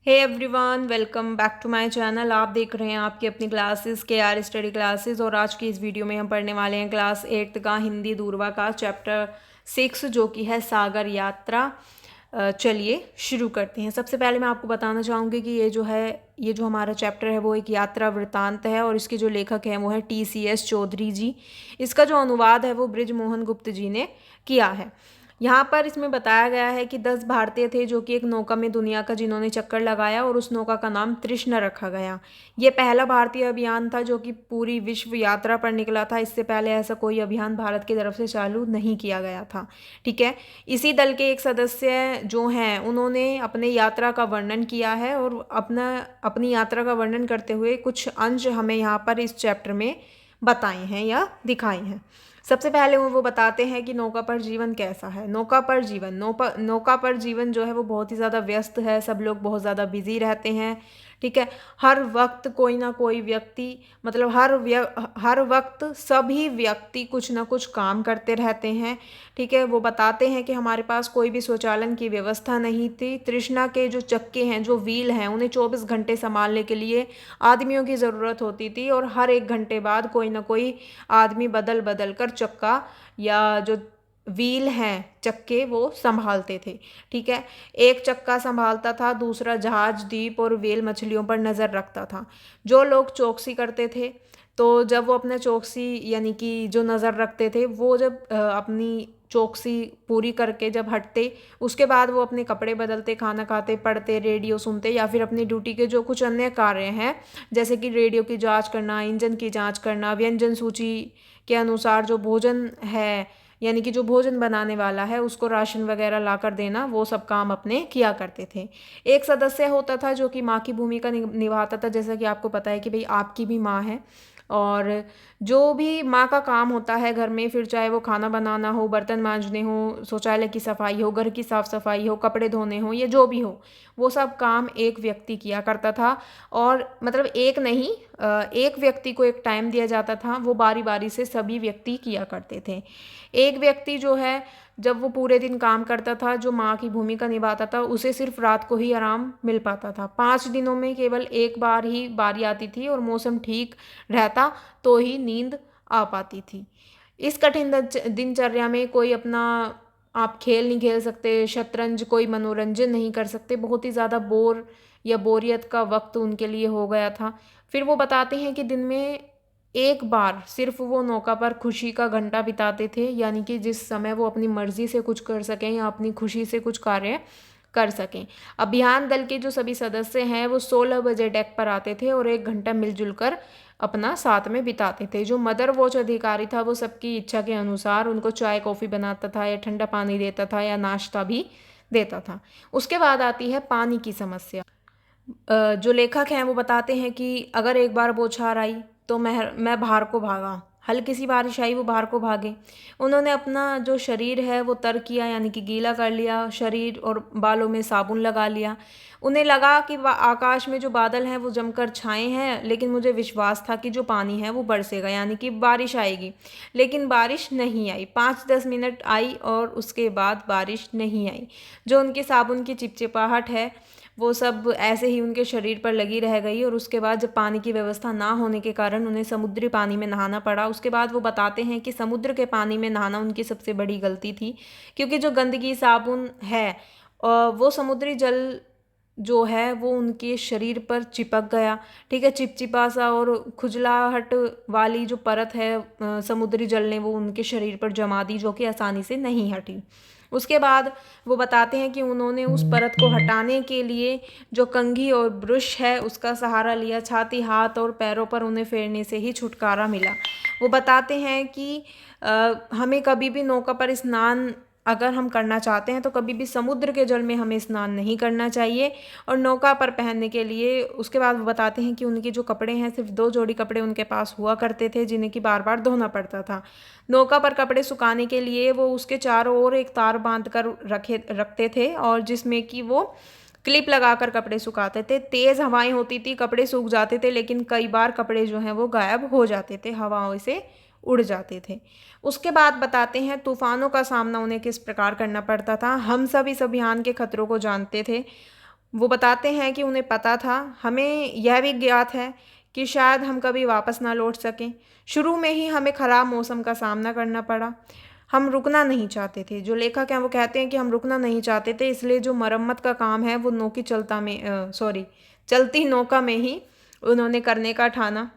Hey everyone, welcome back to my channel. आप देख रहे हैं आपकी अपनी क्लासेस के आर स्टडी क्लासेस। और आज की इस वीडियो में हम पढ़ने वाले हैं क्लास 8th का हिंदी दूरवा का चैप्टर 6 जो कि है सागर यात्रा। चलिए शुरू करते हैं। सबसे पहले मैं आपको बताना चाहूँगी कि ये जो हमारा चैप्टर है वो एक यात्रा वृत्तांत है और इसके जो लेखक हैं वो है TCS चौधरी जी। इसका जो अनुवाद है वो ब्रिज मोहन गुप्त जी ने किया है। यहाँ पर इसमें बताया गया है कि 10 भारतीय थे जो कि एक नौका में दुनिया का जिन्होंने चक्कर लगाया और उस नौका का नाम तृष्णा रखा गया। ये पहला भारतीय अभियान था जो कि पूरी विश्व यात्रा पर निकला था। इससे पहले ऐसा कोई अभियान भारत की तरफ से चालू नहीं किया गया था। ठीक है। इसी दल के एक सदस्य जो हैं उन्होंने अपने यात्रा का वर्णन किया है और अपनी यात्रा का वर्णन करते हुए कुछ अंश हमें यहाँ पर इस चैप्टर में बताए हैं या दिखाए हैं। सबसे पहले वो बताते हैं कि नौका पर जीवन कैसा है। नौका पर जीवन जो है वो बहुत ही ज़्यादा व्यस्त है। सब लोग बहुत ज़्यादा बिजी रहते हैं। ठीक है। हर वक्त कोई ना कोई व्यक्ति मतलब हर वक्त सभी व्यक्ति कुछ ना कुछ काम करते रहते हैं। ठीक है। वो बताते हैं कि हमारे पास कोई भी स्वचालन की व्यवस्था नहीं थी। तृष्णा के जो चक्के हैं, जो व्हील हैं, उन्हें 24 घंटे संभालने के लिए आदमियों की ज़रूरत होती थी और हर एक घंटे बाद कोई ना कोई आदमी बदल बदल कर चक्का या जो व्हील हैं चक्के वो संभालते थे। ठीक है। एक चक्का संभालता था, दूसरा जहाज, द्वीप और व्हेल मछलियों पर नज़र रखता था। जो लोग चौकसी करते थे तो जब वो अपने चौकसी यानी कि जो नज़र रखते थे वो जब अपनी चौकसी पूरी करके जब हटते, उसके बाद वो अपने कपड़े बदलते, खाना खाते, पढ़ते, रेडियो सुनते या फिर अपनी ड्यूटी के जो कुछ अन्य कार्य हैं जैसे कि रेडियो की जांच करना, इंजन की जांच करना, व्यंजन सूची के अनुसार जो भोजन है यानी कि जो भोजन बनाने वाला है उसको राशन वगैरह ला कर देना, वो सब काम अपने किया करते थे। एक सदस्य होता था जो कि माँ की भूमिका निभाता था। जैसा कि आपको पता है कि भाई आपकी भी माँ है और जो भी माँ का काम होता है घर में, फिर चाहे वो खाना बनाना हो, बर्तन मांजने हो, शौचालय की सफाई हो, घर की साफ सफाई हो, कपड़े धोने हो, ये जो भी हो, वो सब काम एक व्यक्ति किया करता था। और मतलब एक नहीं, एक व्यक्ति को एक टाइम दिया जाता था, वो बारी बारी से सभी व्यक्ति किया करते थे। एक व्यक्ति जो है जब वो पूरे दिन काम करता था, जो माँ की भूमिका निभाता था, उसे सिर्फ रात को ही आराम मिल पाता था। 5 दिनों में केवल एक बार ही बारी आती थी और मौसम ठीक रहता तो ही नींद आ पाती थी। इस कठिन दिनचर्या में कोई अपना आप खेल नहीं खेल सकते, शतरंज, कोई मनोरंजन नहीं कर सकते। बहुत ही ज़्यादा बोर या बोरियत का वक्त उनके लिए हो गया था। फिर वो बताते हैं कि दिन में एक बार सिर्फ वो नौका पर खुशी का घंटा बिताते थे, यानी कि जिस समय वो अपनी मर्जी से कुछ कर सकें या अपनी खुशी से कुछ कार्य कर सकें। अभियान दल के जो सभी सदस्य हैं वो 16 बजे डेक पर आते थे और 1 घंटा मिलजुल कर अपना साथ में बिताते थे। जो मदर वॉच अधिकारी था वो सबकी इच्छा के अनुसार उनको चाय कॉफ़ी बनाता था या ठंडा पानी देता था या नाश्ता भी देता था। उसके बाद आती है पानी की समस्या। जो लेखक हैं वो बताते हैं कि अगर एक बार बौछार आई तो मैं बाहर को भागा, हल्की सी बारिश आई वो बाहर को भागे। उन्होंने अपना जो शरीर है वो तर किया यानी कि गीला कर लिया, शरीर और बालों में साबुन लगा लिया। उन्हें लगा कि आकाश में जो बादल हैं वो जमकर छाए हैं, लेकिन मुझे विश्वास था कि जो पानी है वो बरसेगा यानी कि बारिश आएगी। लेकिन बारिश नहीं आई। 5-10 मिनट आई और उसके बाद बारिश नहीं आई। जो उनकी साबुन की चिपचिपाहट है वो सब ऐसे ही उनके शरीर पर लगी रह गई और उसके बाद जब पानी की व्यवस्था ना होने के कारण उन्हें समुद्री पानी में नहाना पड़ा। उसके बाद वो बताते हैं कि समुद्र के पानी में नहाना उनकी सबसे बड़ी गलती थी, क्योंकि जो गंदगी साबुन है वो समुद्री जल जो है वो उनके शरीर पर चिपक गया। ठीक है। चिपचिपा सा और खुजलाहट वाली जो परत है समुद्री जल ने वो उनके शरीर पर जमा दी, जो कि आसानी से नहीं हटी। उसके बाद वो बताते हैं कि उन्होंने उस परत को हटाने के लिए जो कंघी और ब्रश है उसका सहारा लिया। छाती, हाथ और पैरों पर उन्हें फेरने से ही छुटकारा मिला। वो बताते हैं कि हमें कभी भी नौका पर स्नान अगर हम करना चाहते हैं तो कभी भी समुद्र के जल में हमें स्नान नहीं करना चाहिए। और नौका पर पहनने के लिए उसके बाद वो बताते हैं कि उनके जो कपड़े हैं सिर्फ 2 जोड़ी कपड़े उनके पास हुआ करते थे, जिन्हें कि बार बार धोना पड़ता था। नौका पर कपड़े सुखाने के लिए वो उसके चारों ओर एक तार बांध कर रखते थे और जिसमें कि वो क्लिप लगाकर कपड़े सुखाते थे। तेज़ हवाएं होती थी, कपड़े सूख जाते थे, लेकिन कई बार कपड़े जो हैं वो गायब हो जाते थे, हवाओं से उड़ जाते थे। उसके बाद बताते हैं तूफानों का सामना उन्हें किस प्रकार करना पड़ता था। हम सब इस अभियान के खतरों को जानते थे। वो बताते हैं कि उन्हें पता था, हमें यह भी ज्ञात है कि शायद हम कभी वापस ना लौट सकें। शुरू में ही हमें ख़राब मौसम का सामना करना पड़ा। हम रुकना नहीं चाहते थे। जो लेखक हैं वो कहते हैं कि हम रुकना नहीं चाहते थे, इसलिए जो मरम्मत का काम है वो चलती नौका में ही उन्होंने करने का ठाना।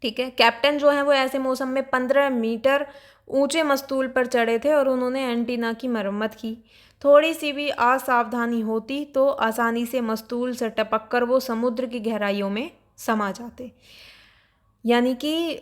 ठीक है, कैप्टन जो है वो ऐसे मौसम में 15 मीटर ऊंचे मस्तूल पर चढ़े थे और उन्होंने एंटीना की मरम्मत की। थोड़ी सी भी असावधानी होती तो आसानी से मस्तूल से टपक कर वो समुद्र की गहराइयों में समा जाते। यानी कि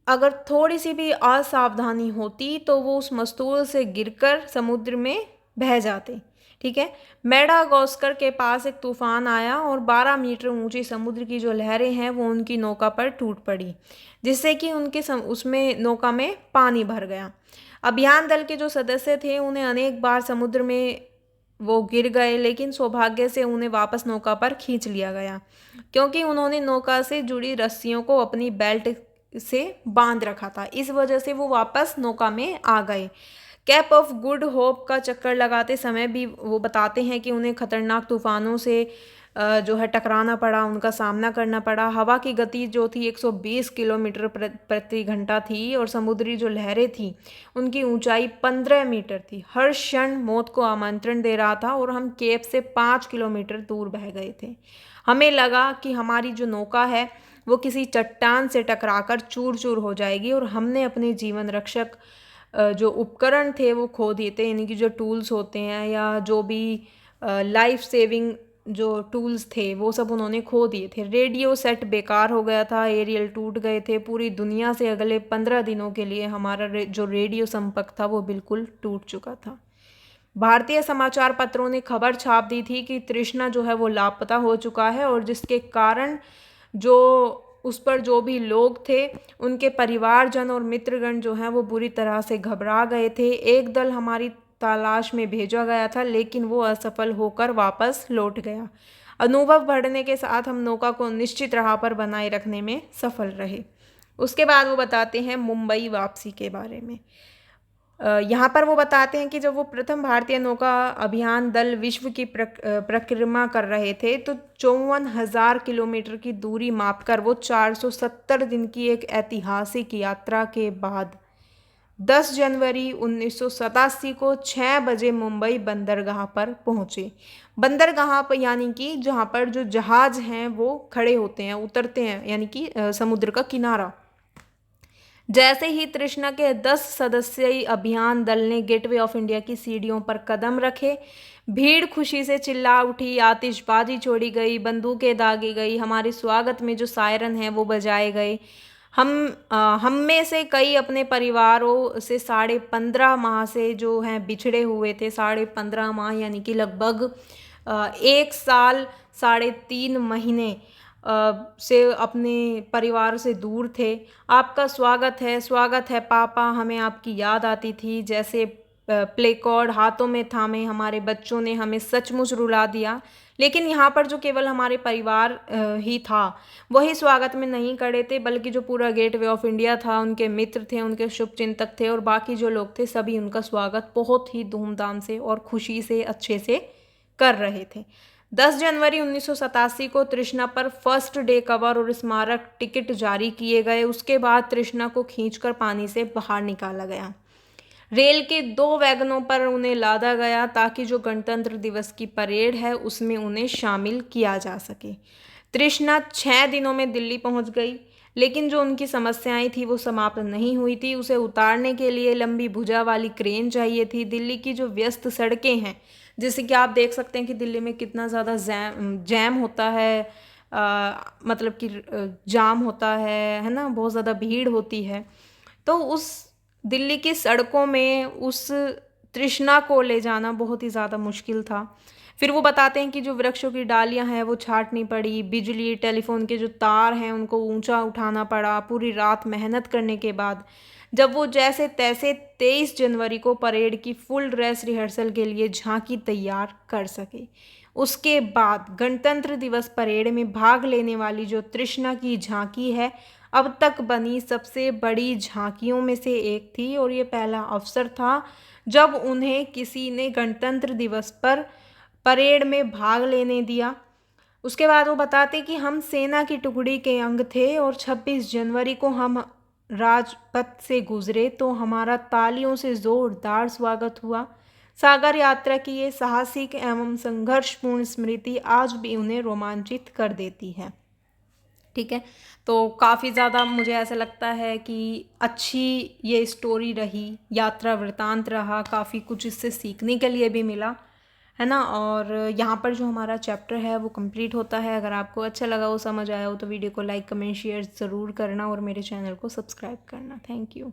अगर थोड़ी सी भी असावधानी होती तो वो उस मस्तूल से गिरकर समुद्र में बह जाते। ठीक है, मेडागास्कर के पास एक तूफान आया और 12 मीटर ऊंची समुद्र की जो लहरें हैं वो उनकी नौका पर टूट पड़ी, जिससे कि उसमें नौका में पानी भर गया। अभियान दल के जो सदस्य थे उन्हें अनेक बार समुद्र में वो गिर गए, लेकिन सौभाग्य से उन्हें वापस नौका पर खींच लिया गया, क्योंकि उन्होंने नौका से जुड़ी रस्सियों को अपनी बेल्ट से बांध रखा था। इस वजह से वो वापस नौका में आ गए। कैप ऑफ गुड होप का चक्कर लगाते समय भी वो बताते हैं कि उन्हें खतरनाक तूफानों से जो है टकराना पड़ा, उनका सामना करना पड़ा। हवा की गति जो थी 120 किलोमीटर प्रति घंटा थी और समुद्री जो लहरें थी उनकी ऊंचाई 15 मीटर थी। हर क्षण मौत को आमंत्रण दे रहा था और हम केप से 5 किलोमीटर दूर बह गए थे। हमें लगा कि हमारी जो नौका है वो किसी चट्टान से टकराकर चूर चूर हो जाएगी और हमने अपने जीवन रक्षक जो उपकरण थे वो खो दिए थे, यानी कि जो टूल्स होते हैं या जो भी लाइफ सेविंग जो टूल्स थे वो सब उन्होंने खो दिए थे। रेडियो सेट बेकार हो गया था, एरियल टूट गए थे। पूरी दुनिया से अगले 15 दिनों के लिए हमारा जो रेडियो संपर्क था वो बिल्कुल टूट चुका था। भारतीय समाचार पत्रों ने खबर छाप दी थी कि तृष्णा जो है वो लापता हो चुका है और जिसके कारण जो उस पर जो भी लोग थे उनके परिवारजन और मित्रगण जो हैं वो बुरी तरह से घबरा गए थे। एक दल हमारी तलाश में भेजा गया था, लेकिन वो असफल होकर वापस लौट गया। अनुभव बढ़ने के साथ हम नौका को निश्चित राह पर बनाए रखने में सफल रहे। उसके बाद वो बताते हैं मुंबई वापसी के बारे में। यहाँ पर वो बताते हैं कि जब वो प्रथम भारतीय नौका अभियान दल विश्व की परिक्रमा कर रहे थे तो 54,000 किलोमीटर की दूरी मापकर वो 470 दिन की एक ऐतिहासिक यात्रा के बाद 10 जनवरी 1987 को 6 बजे मुंबई बंदरगाह पर पहुँचे। बंदरगाह पर यानी कि जहाँ पर जो जहाज़ हैं वो खड़े होते हैं, उतरते हैं, यानी कि समुद्र का किनारा। जैसे ही तृष्णा के 10 सदस्यीय अभियान दल ने गेटवे ऑफ इंडिया की सीढ़ियों पर कदम रखे, भीड़ खुशी से चिल्ला उठी, आतिशबाजी छोड़ी गई, बंदूकें दागी गई, हमारे स्वागत में जो सायरन हैं वो बजाए गए। हम में से कई अपने परिवारों से 15.5 माह से जो हैं बिछड़े हुए थे। 15.5 माह यानी कि लगभग 1 साल 3.5 महीने से अपने परिवार से दूर थे। आपका स्वागत है पापा, हमें आपकी याद आती थी। जैसे प्लेकार्ड हाथों में थामे हमारे बच्चों ने हमें सचमुच रुला दिया। लेकिन यहाँ पर जो केवल हमारे परिवार ही था वही स्वागत में नहीं खड़े थे, बल्कि जो पूरा गेटवे ऑफ इंडिया था, उनके मित्र थे, उनके शुभचिंतक थे और बाकी जो लोग थे सभी उनका स्वागत बहुत ही धूमधाम से और खुशी से अच्छे से कर रहे थे। 10 जनवरी 1987 को तृष्णा पर फर्स्ट डे कवर और स्मारक टिकट जारी किए गए। उसके बाद तृष्णा को खींचकर पानी से बाहर निकाला गया। रेल के 2 वैगनों पर उन्हें लादा गया ताकि जो गणतंत्र दिवस की परेड है उसमें उन्हें शामिल किया जा सके। तृष्णा 6 दिनों में दिल्ली पहुंच गई, लेकिन जो उनकी समस्याएं थी वो समाप्त नहीं हुई थी। उसे उतारने के लिए लंबी भुजा वाली क्रेन चाहिए थी। दिल्ली की जो व्यस्त सड़कें हैं, जैसे कि आप देख सकते हैं कि दिल्ली में कितना ज़्यादा जैम होता है, मतलब कि जाम होता है ना, बहुत ज़्यादा भीड़ होती है। तो उस दिल्ली की सड़कों में उस तृष्णा को ले जाना बहुत ही ज़्यादा मुश्किल था। फिर वो बताते हैं कि जो वृक्षों की डालियां हैं वो छाटनी पड़ी, बिजली टेलीफोन के जो तार हैं उनको ऊंचा उठाना पड़ा। पूरी रात मेहनत करने के बाद जब वो जैसे तैसे 23 जनवरी को परेड की फुल ड्रेस रिहर्सल के लिए झांकी तैयार कर सके, उसके बाद गणतंत्र दिवस परेड में भाग लेने वाली जो तृष्णा की झांकी है अब तक बनी सबसे बड़ी झांकियों में से एक थी और ये पहला अवसर था जब उन्हें किसी ने गणतंत्र दिवस पर परेड में भाग लेने दिया। उसके बाद वो बताते कि हम सेना की टुकड़ी के अंग थे और 26 जनवरी को हम राजपथ से गुजरे तो हमारा तालियों से जोरदार स्वागत हुआ। सागर यात्रा की ये साहसिक एवं संघर्षपूर्ण स्मृति आज भी उन्हें रोमांचित कर देती है। ठीक है, तो काफ़ी ज़्यादा मुझे ऐसा लगता है कि अच्छी ये स्टोरी रही, यात्रा वृतांत रहा, काफ़ी कुछ इससे सीखने के लिए भी मिला, है ना। और यहाँ पर जो हमारा चैप्टर है वो कंप्लीट होता है। अगर आपको अच्छा लगा हो, समझ आया हो, तो वीडियो को लाइक कमेंट शेयर ज़रूर करना और मेरे चैनल को सब्सक्राइब करना। Thank you.